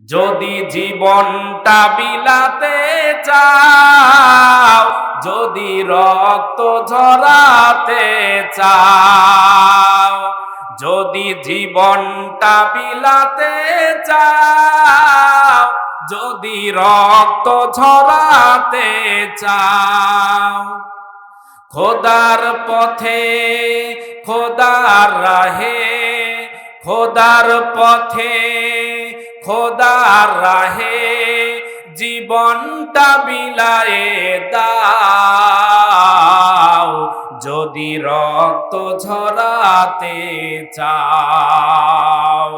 যদি জীবনটা বিলাতে চাও, যদি রক্ত ঝরাতে চাও, যদি জীবনটা বিলাতে চাও, যদি রক্ত ঝরাতে চাও, খোদার পথে, খোদার রাহে, খোদার পথে, খোদার রাহে জীবনটা বিলায়ে দাও, যদি রক্ত ঝরাতে চাও।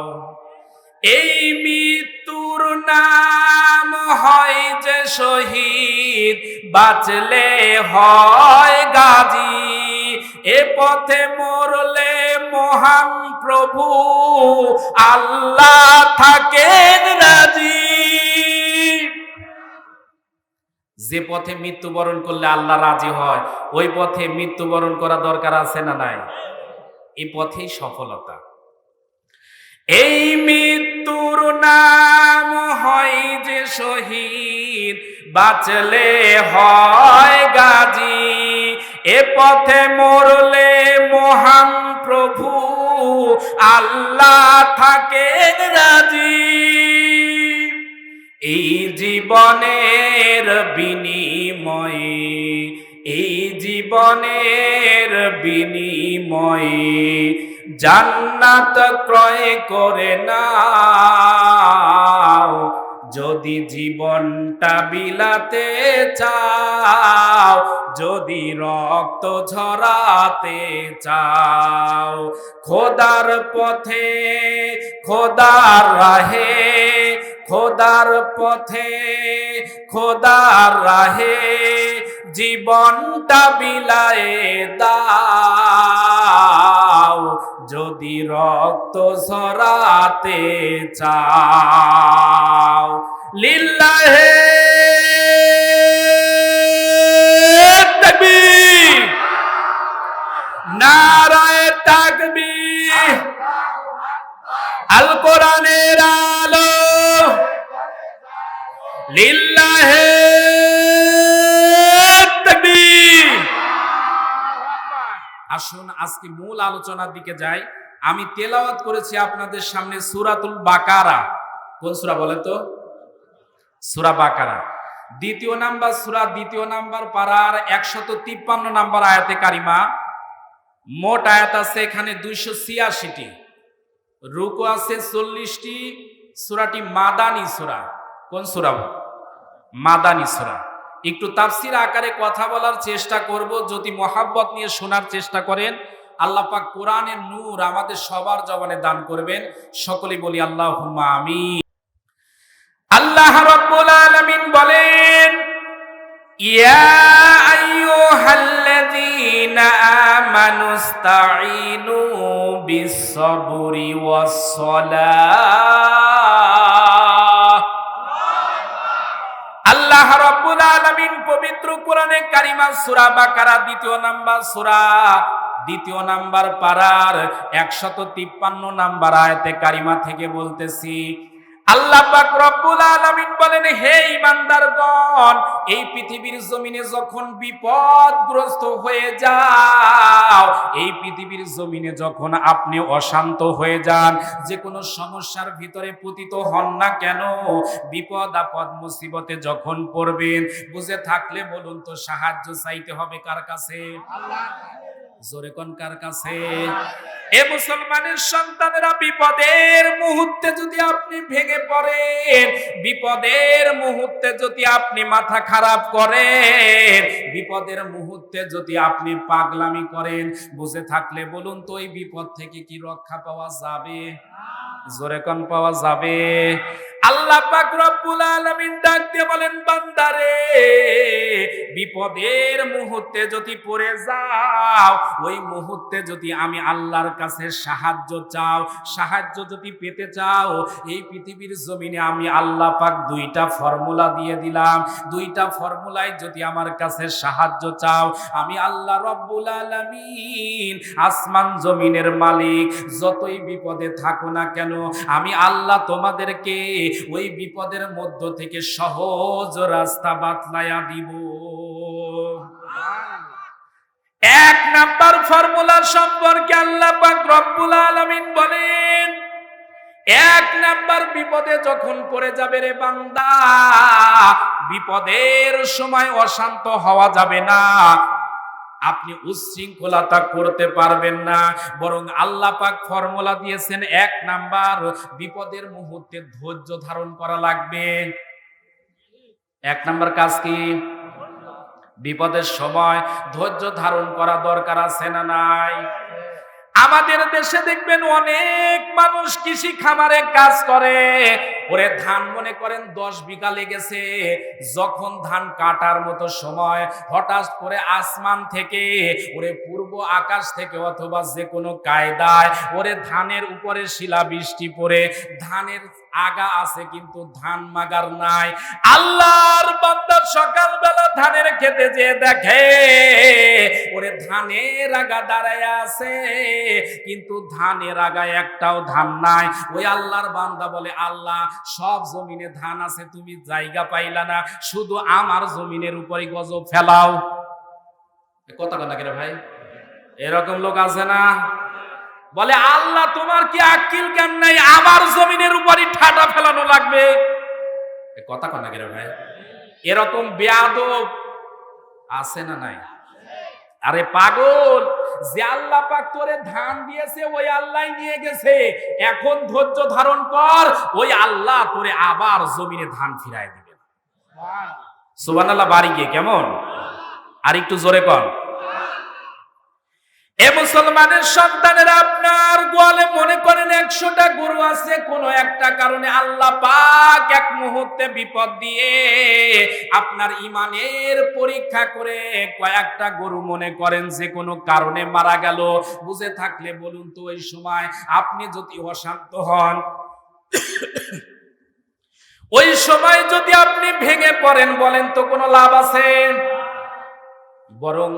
এই মৃত্যুর নাম হয় যে শহীদ, বাঁচলে হয় গাজী, এ পথে মরলে মহান প্রভু আল্লাহ থাকেন রাজি। যে পথে মৃত্যুবরণ করলে আল্লাহ রাজি হয়, ওই পথে মৃত্যুবরণ করা দরকার আছে না নাই? এই পথেই সফলতা। এই মৃত্যুর নাম হয় যে শহীদ, বাঁচলে হয় গাজী, এ পথে মরলে মহান প্রভু আল্লাহ থাকেন রাজি। এই জীবনের বিনিময়ে, এই জীবনের বিনিময়ে জান্নাত ক্রয় করে নাও, যদি জীবনটা বিলাতে চাও, যদি রক্ত ঝরাতে চাও। খোদার পথে, খোদার রাহে, খোদার পথে, খোদার রাহে জীবনটা বিলায়ে দাও, যদি রক্ত ঝরাতে চাও। লিল্লাহে তাকবীর, নারায়ে তাকবীর, আল কোরআনের আলো, লিল্লাহে তাকবীর। আসুন আজকে মূল আলোচনার দিকে যাই। আমি তেলাওয়াত করেছি আপনাদের সামনে সূরাতুল বাকারা। কোন সূরা বলেন তো? সূরা বাকারা দ্বিতীয় নাম্বার সূরা, দ্বিতীয় নাম্বার পারার 153 নাম্বার আয়াতে কারিমা। মোট আয়াত আছে এখানে 286টি, রুকু আছে 40টি। সূরাটি মাদানী সূরা। কোন সূরা? মাদানী সূরা। একটু তাফসীর আকারে কথা বলার চেষ্টা করব, যদি মহাব্বত নিয়ে শোনার চেষ্টা করেন আল্লাহ পাক কোরআনের নূর আমাদের সবার জবানে দান করবেন। সকলেই বলি আল্লাহুম্মা আমিন। আল্লাহ রাব্বুল আলামিন বলেন, ইয়া আইয়ুহাল্লাযীনা আমানুস্তাঈনু বিস-সাবরি ওয়াস-সালাহ। আল্লাহ রাব্বুল আলামিন পবিত্র কোরআনে কারিমা সূরা বাকারা দ্বিতীয় নাম্বার সূরা, দ্বিতীয় নাম্বার পারার 153 নাম্বার আয়াতে কারিমা থেকে বলতেছি, আল্লাহ পাক রব্বুল আলামিন বলেন, হে ঈমানদারগণ, এই পৃথিবীর জমিনে যখন বিপদগ্রস্ত হয়ে যাও, এই পৃথিবীর জমিনে যখন আপনি অশান্ত হয়ে যান, যে কোনো সমস্যার ভিতরে পতিত হন না কেন, বিপদ আপদ মুসিবতে যখন পড়বেন, বুঝে থাকলে বলুন তো সাহায্য চাইতে হবে কার কাছে? আল্লাহ। জোরে কোন কার কাছে? এ মুসলমানের সন্তানেরা, বিপদের মুহূর্তে যদি আপনি ভেঙে পড়েন, বিপদের মুহূর্তে যদি আপনি মাথা খারাপ করেন, বিপদের মুহূর্তে যদি আপনি পাগলামি করেন, বুঝে থাকলে বলুন তো এই বিপদ থেকে কি রক্ষা পাওয়া যাবে? জোরে কোন পাওয়া যাবে? আল্লাহ পাক রব্বুল আলামিন ডাক দিয়ে বলেন, বান্দারে, বিপদের মুহূর্তে যদি পড়ে যাও, ওই মুহূর্তে যদি আমি আল্লাহর কাছে সাহায্য চাও, সাহায্য যদি পেতে চাও, এই পৃথিবীর জমিনে আমি আল্লাহ পাক দুইটা ফর্মুলা দিয়ে দিলাম। দুইটা ফর্মুলায় যদি আমার কাছে সাহায্য চাও, আমি আল্লাহ রব্বুল আলামিন, আসমান জমিনের মালিক, যতই বিপদে থাকো না কেন, আমি আল্লাহ তোমাদেরকে ওই বিপদের মধ্য থেকে সহজ রাস্তা বাতলায়া দিব। এক নাম্বার ফর্মুলা সম্পর্কে আল্লাহ পাক রব্বুল আলামিন বলেন, এক নাম্বার বিপদে যখন পড়ে যাবে রে বান্দা, বিপদের সময় অশান্ত হওয়া যাবে না, আপনি উচ্ছৃঙ্খলতা করতে পারবেন না, বরং আল্লাহ পাক ফর্মুলা দিয়েছেন এক নাম্বার, বিপদের মুহূর্তে ধৈর্য ধারণ করা লাগবে। এক নাম্বার কাজ কি? বিপদের সময় ধৈর্য ধারণ করা দরকার আছে না নাই? আমাদের দেশে দেখবেন অনেক মানুষ কৃষি খামারে কাজ করে, ওরে ধান মনে করেন 10 বিঘা লেগেছে, যখন ধান কাটার মতো সময় হঠাৎ করে আসমান থেকে ওরে পূর্ব আকাশ থেকে অথবা যে কোনো কায়দায় ওরে ধানের উপরে শিলাবৃষ্টি পড়ে ধানের আগা আছে কিন্তু ধান মাগার নাই। আল্লাহর বান্দা সকালবেলা ধানের খেতে যে দেখে ওরে ধানের আগা দাঁড়ায় আছে কিন্তু ধানের আগায় একটাও ধান নাই। ওই আল্লাহর বান্দা বলে, আল্লাহ সব জমিনে ধান আছে, তুমি জায়গা পাইলা না, শুধু আমার জমিনের উপরে গজব ফেলাও। কথা কথা কে ভাই? এরকম লোক আছে না? বলে, আল্লাহ তোমার কি আক্কিল জ্ঞান নাই, আমার জমিনের উপরই ঠাটা ফেলানো লাগবে। কথা কথা কে ভাই? এরকম বেয়াদব আছে না নাই? আরে পাগল, যে আল্লাহ পাক তোরে ধান দিয়েছে ওই আল্লাহ নিয়ে গেছে, এখন ধৈর্য ধারণ কর, ওই আল্লাহ তোরে আবার জমিনে ধান ফিরায় দিবে। সুবহানাল্লাহ। বাড়ি গিয়ে কেমন? আর একটু জোরে কর। এ মুসলমানের সন্তানেরা, আপনার গোয়ালে মনে করেন 100টা গরু আছে, কোন একটা কারণে আল্লাহ পাক এক মুহূর্তে বিপদ দিয়ে আপনার ইমানের পরীক্ষা করে কয়েকটা গরু মনে করেন যে কোনো কারণে মারা গেল, বুঝে থাকলে বলুন তো ওই সময় আপনি যদি অশান্ত হন, ওই সময় যদি আপনি ভেঙে পড়েন, বলেন তো কোনো লাভ আছে? বরং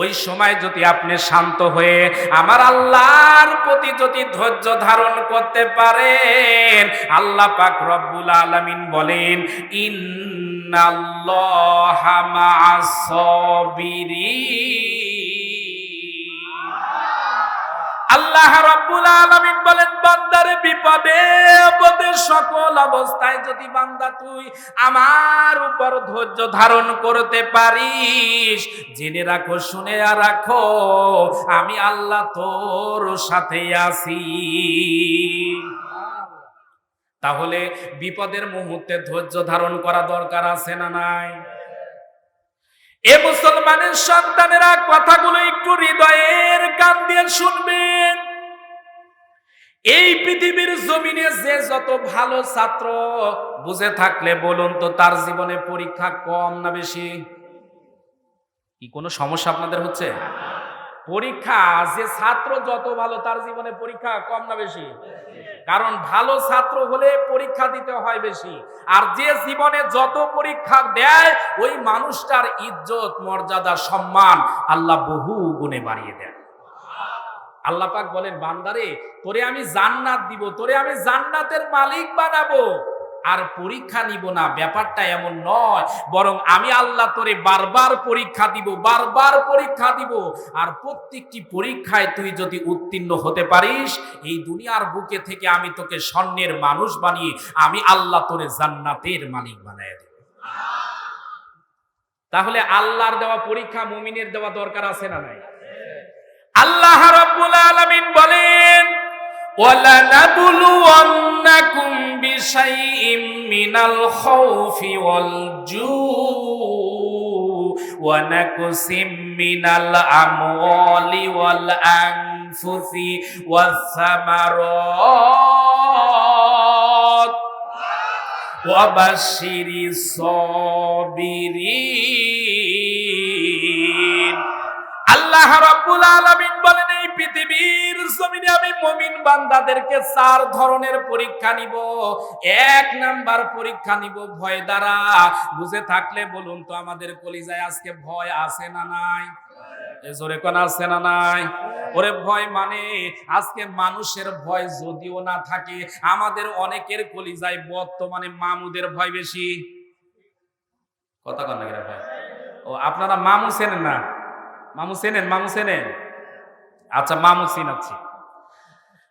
ওই সময় যদি আপনি শান্ত হয়ে আমার আল্লাহর প্রতি যদি ধৈর্য ধারণ করতে পারেন, আল্লাহ পাক রব্বুল আলামিন বলেন, ইন্নাল্লাহা মা'আস সাবিরিন। আল্লাহ রাব্বুল আলামিন বলেন, বান্দারে বিপদে আপদে সকল অবস্থায় যদি বান্দা তুই আমার উপর ধৈর্য ধারণ করতে পারিস, জেনে রাখো, শুনে রাখো, আমি আল্লাহ তোর সাথে আছি। তাহলে বিপদের মুহূর্তে ধৈর্য ধারণ করা দরকার আছে না নাই? এ মুসলমানের সন্তানেরা, কথাগুলো একটু হৃদয়ের কান দিয়ে শুনবেন। এই পৃথিবীর জমিনে যে যত ভালো ছাত্র, বুঝে থাকলে বলুন তো তার জীবনে পরীক্ষা কম না বেশি? কি কোনো সমস্যা আপনাদের হচ্ছে? পরীক্ষা, যে ছাত্র যত ভালো তার জীবনে পরীক্ষা কম না বেশি? কারণ ভালো ছাত্র হলে পরীক্ষা দিতে হয় বেশি, আর যে জীবনে যত পরীক্ষা দেয় ওই মানুষটার ইজ্জত মর্যাদা সম্মান আল্লাহ বহু গুণে বাড়িয়ে দেন। আল্লাহ পাক বলেন, বান্দারে তোরে আমি জান্নাত দিব, তোরে আমি জান্নাতের মালিক বানাবো, আর পরীক্ষা নিব না, ব্যাপারটা এমন নয়, বরং আমি আল্লাহ তোরে বারবার পরীক্ষা দিব, বারবার পরীক্ষা দিব, আর প্রত্যেকটি পরীক্ষায় তুই যদি উত্তীর্ণ হতে পারিস, এই দুনিয়ার বুকে থেকে আমি তোকে স্বর্ণের মানুষ বানিয়ে আমি আল্লাহ তোরে জান্নাতের মালিক বানায় দেব। তাহলে আল্লাহর দেওয়া পরীক্ষা মুমিনের দেওয়া দরকার আছে না নাই? আল্লাহ রাব্বুল আলামিন বলেন, وَلَنَبْلُوَنَّكُمْ بِشَيْءٍ مِّنَ الْخَوْفِ وَالْجُوعِ وَنَقْصٍ مِّنَ الْأَمْوَالِ وَالْأَنفُسِ وَالثَّمَرَاتِ وَبَشِّرِ الصَّابِرِينَ। আল্লাহ রাব্বুল আলামিন বলেন, এই পৃথিবীর জমিনে আমি মুমিন বান্দাদেরকে 4 ধরনের পরীক্ষা নিব। 1 নাম্বার পরীক্ষা নিব ভয় দ্বারা। বুঝে থাকলে বলুন তো আমাদের কলিজায় আজকে ভয় আছে না নাই? জোরে কোন আছে না নাই? ওরে ভয় মানে আজকে মানুষের ভয় যদিও না থাকে, আমাদের অনেকের কলিজায় বর্তমানে মামুদের ভয় বেশি। কথা কন না কেন ভাই? ও আপনারা মামু চেনেন না? মামু চেনেন? মামু চেনেন? আচ্ছা, মামু চিনাচ্ছি।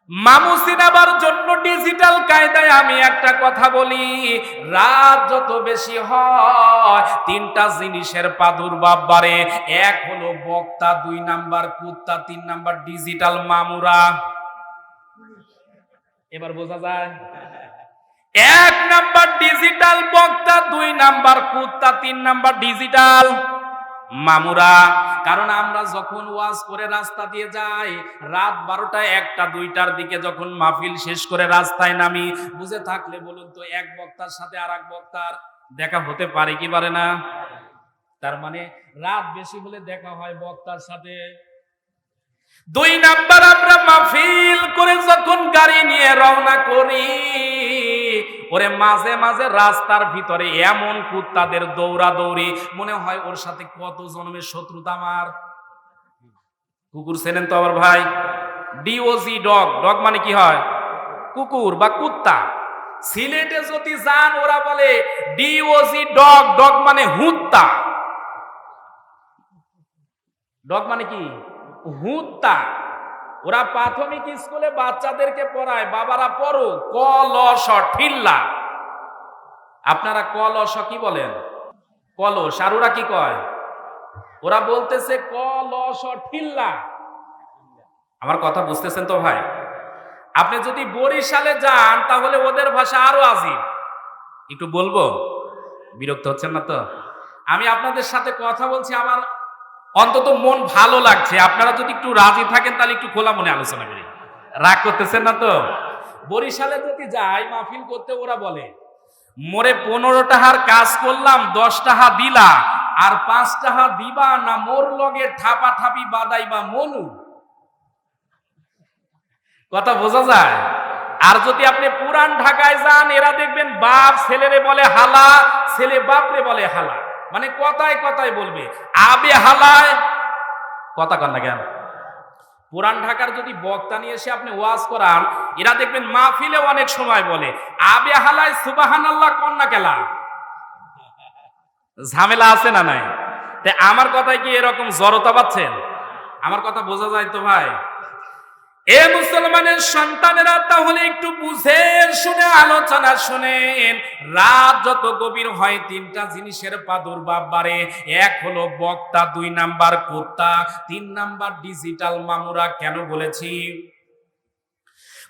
মামু চিনাবার জন্য ডিজিটাল কায়দায় আমি একটা কথা বলি, রাত যত বেশি হয় তিনটা জিনিসের প্রাদুর্ভাব বাড়ে। এক হলো বক্তা, 2 নাম্বার কুত্তা, 3 নাম্বার ডিজিটাল মামুরা। এবার বোঝা যায়? 1 নাম্বার ডিজিটাল বক্তা, 2 নাম্বার কুত্তা, 3 নাম্বার ডিজিটাল মামুরা। কারণ আমরা যখন ওয়াজ করে রাস্তা দিয়ে যাই, রাত 12টা 1টা 2টার দিকে যখন মাহফিল শেষ করে রাস্তায় নামি, বুঝে থাকলে বলুন তো, এক বক্তার সাথে আর এক বক্তার দেখা হতে পারে কি পারে না? তার মানে রাত বেশি হলে দেখা হয় বক্তার সাথে। 2 নাম্বার, আমরা মাহফিল করে যখন গাড়ি নিয়ে রওনা করি, ওরে মাঝে মাঝে রাস্তার ভিতরে এমন কুত্তাদের দৌড়াদৌড়ি, মনে হয় ওর সাথে কত জন্মের শত্রুতা আমার। কুকুর চেনেন তো আমার ভাই? ডিওজি ডগ, ডগ মানে কি হয়? কুকুর বা কুত্তা। সিলেটে যদি যান ওরা বলে ডিওজি ডগ, ডগ মানে হুত্তা। ডগ মানে কি? হুত্তা। ওরা প্রাথমিক স্কুলে বাচ্চাদেরকে পড়ায়, বাবারা পড়ো ক ল স ঠিল্লা। আপনারা ক ল স কি বলেন? কলস। আর ওরা কি কয়? ওরা বলতেছে ক ল স ঠিল্লা। আমার কথা বুঝতেছেন তো ভাই? আপনি যদি বরিশালে যান তাহলে ওদের ভাষা আরো আজিব। একটু বলবো? বিরক্ত হচ্ছেন না তো? আমি আপনাদের সাথে কথা বলছি, আমার অন্তত মন ভালো লাগছে। আপনারা যদি একটু রাজি থাকেন তাহলে একটু খোলা মনে আলোচনা করি। রাগ করতেছেন না তো? বরিশালে যদি যাই মাহফিল করতে, ওরা বলে মোরে 15 টাকার কাজ করলাম, 10 টাকা দিলা, আর 5 টাকা দিবা না মোর লগে ঠাপা ঠাপি বাদাইবা মনু। কথা বোঝা যায়? আর যদি আপনি পুরান ঢাকায় যান, এরা দেখবেন বাপ ছেলেরে বলে হালা, ছেলে বাপরে বলে হালা। মানে কথায় কথায় বলবে আবে হালায়। কথা কন না কেন? পুরান ঢাকার যদি বক্তা নিয়ে এসে আপনি ওয়াজ করান, এরা দেখবেন মাহফিলে অনেক সময় বলে আবে হালায় সুবহানাল্লাহ কন্যা কেলা। ঝামেলা আছে না নাই? তাই আমার কথায় কি এরকম জড়তা পাচ্ছেন? আমার কথা বোঝা যায় তো ভাই? এ মুসলমানের সন্তানেরা, তাহলে একটু বুঝে শুনে আলোচনা শুনেন। রাত যত গভীর হয় তিনটা জিনিসের প্রাদুর্ভাব বাড়ে। এক হলো বক্তা, 2 নাম্বার কুত্তা, 3 নাম্বার ডিজিটাল মামুরা। কেন বলেছি?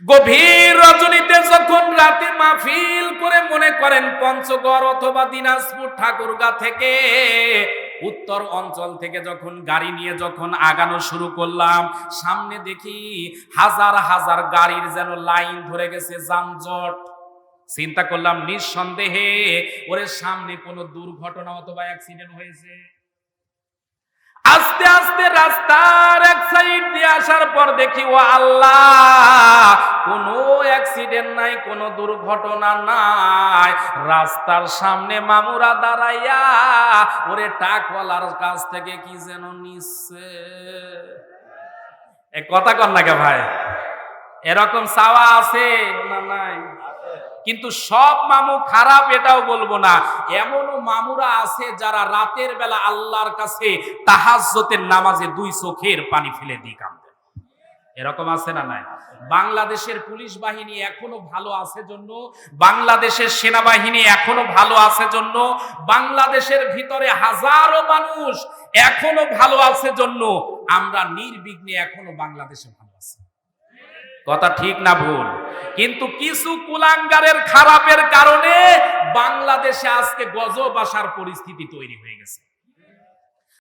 গভীর রজনীতে যখন রাতে মাহফিল করে, মনে করেন পঞ্চগড় অথবা দিনাজপুর ঠাকুরগাঁ থেকে, উত্তর অঞ্চল থেকে যখন গাড়ি নিয়ে যখন আগানো শুরু করলাম, সামনে দেখি হাজার হাজার গাড়ির যেন লাইন ধরে গেছে, যানজট। চিন্তা করলাম নিঃসন্দেহে ওরে সামনে কোনো দুর্ঘটনা অথবা অ্যাক্সিডেন্ট হয়েছে। আস্তে আস্তে রাস্তার এক সাইড দিয়ে আসার পর দেখি ও আল্লাহ, কোনো অ্যাক্সিডেন্ট নাই, কোনো দুর্ঘটনা নাই। রাস্তার সামনে মামুরা দাঁড়াইয়া ওরে টাকওয়ালার কাছ থেকে কি যেন নিচ্ছে। এ কথা কন না কে ভাই? এরকম চাওয়া আছে না নাই? কিন্তু সব মামু খারাপ এটাও বলবো না। এমনও মামুরা আছে যারা রাতের বেলা আল্লাহর কাছে তাহাজ্জুদের নামাজে 2 চোখের পানি ফেলে দিয়ে কাঁদে। এরকম আছে না নাই? বাংলাদেশের পুলিশ বাহিনী এখনো ভালো আছে জন্য, বাংলাদেশের সেনাবাহিনী এখনো ভালো আছে জন্য, বাংলাদেশের ভিতরে হাজারো মানুষ এখনো ভালো আছে জন্য আমরা নির্বিঘ্নে এখনো বাংলাদেশে ভালো আছি। কথা ঠিক না ভুল? কিন্তু কিছু কুলাঙ্গারের খারাপের কারণে বাংলাদেশে আজকে গজব আসার পরিস্থিতি তৈরি হয়ে গেছে।